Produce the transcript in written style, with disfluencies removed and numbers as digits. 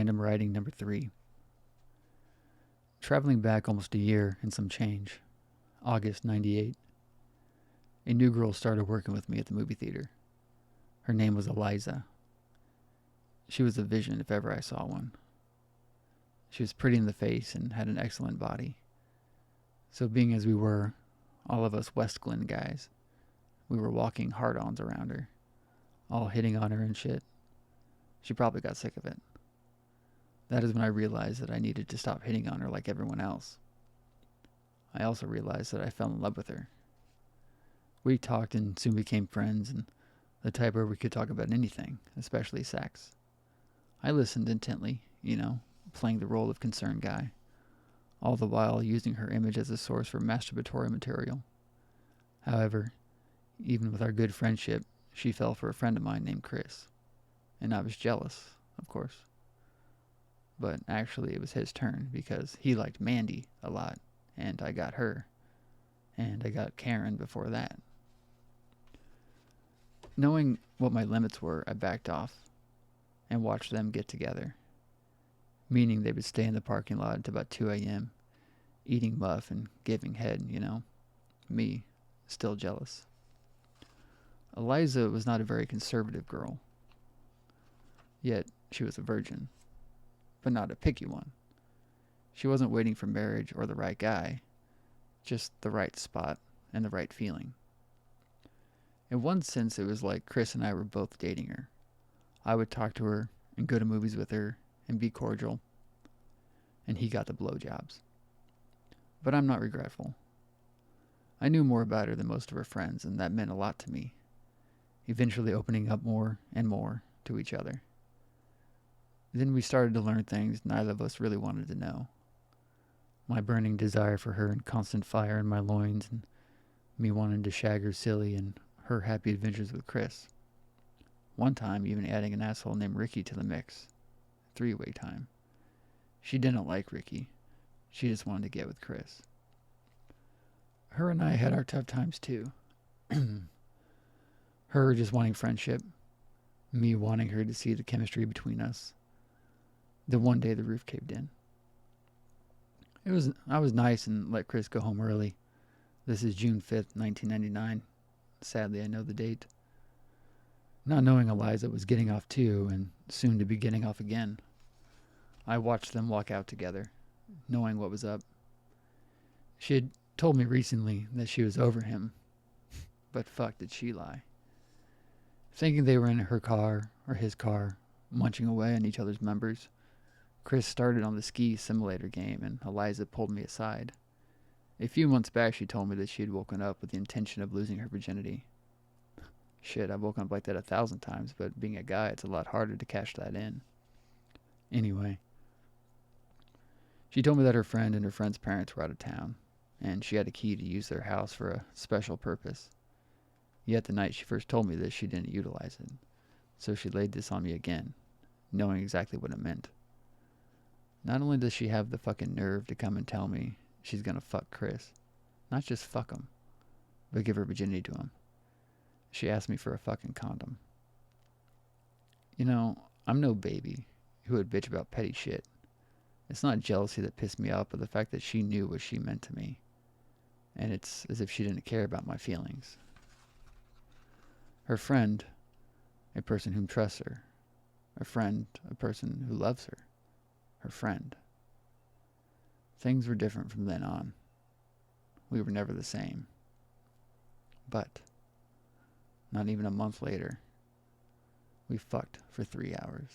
Random writing number 3. Traveling back almost a year and some change. August 98. A new girl started working with me at the movie theater. Her name was Eliza. She was a vision if ever I saw one. She was pretty in the face and had an excellent body. So being as we were, all of us West Glen guys, we were walking hard-ons around her, all hitting on her and shit. She probably got sick of it. That is when I realized that I needed to stop hitting on her like everyone else. I also realized that I fell in love with her. We talked and soon became friends, and the type where we could talk about anything, especially sex. I listened intently, playing the role of concerned guy, all the while using her image as a source for masturbatory material. However, even with our good friendship, she fell for a friend of mine named Chris, and I was jealous, of course. But actually it was his turn because he liked Mandy a lot, and I got her, and I got Karen before that. Knowing what my limits were, I backed off and watched them get together, meaning they would stay in the parking lot until about 2 a.m., eating muff and giving head, Me, still jealous. Eliza was not a very conservative girl, yet she was a virgin, but not a picky one. She wasn't waiting for marriage or the right guy, just the right spot and the right feeling. In one sense, it was like Chris and I were both dating her. I would talk to her and go to movies with her and be cordial, and he got the blowjobs. But I'm not regretful. I knew more about her than most of her friends, and that meant a lot to me, eventually opening up more and more to each other. Then we started to learn things neither of us really wanted to know. My burning desire for her and constant fire in my loins, and me wanting to shag her silly, and her happy adventures with Chris. One time even adding an asshole named Ricky to the mix. 3-way time. She didn't like Ricky. She just wanted to get with Chris. Her and I had our tough times too. Her just wanting friendship. Me wanting her to see the chemistry between us. Then one day the roof caved in. I was nice and let Chris go home early. This is June 5th, 1999. Sadly, I know the date. Not knowing Eliza was getting off too, and soon to be getting off again. I watched them walk out together, knowing what was up. She had told me recently that she was over him, but fuck did she lie. Thinking they were in her car, or his car, munching away on each other's members, Chris started on the ski simulator game, and Eliza pulled me aside. A few months back, she told me that she had woken up with the intention of losing her virginity. Shit, I've woken up like that 1,000 times, but being a guy, it's a lot harder to cash that in. Anyway, she told me that her friend and her friend's parents were out of town, and she had a key to use their house for a special purpose. Yet the night she first told me this, she didn't utilize it, so she laid this on me again, knowing exactly what it meant. Not only does she have the fucking nerve to come and tell me she's gonna fuck Chris, not just fuck him, but give her virginity to him. She asked me for a fucking condom. I'm no baby who would bitch about petty shit. It's not jealousy that pissed me off, but the fact that she knew what she meant to me. And it's as if she didn't care about my feelings. Her friend, a person whom trusts her. A friend, a person who loves her. Her friend. Things were different from then on. We were never the same. But not even a month later, we fucked for 3 hours.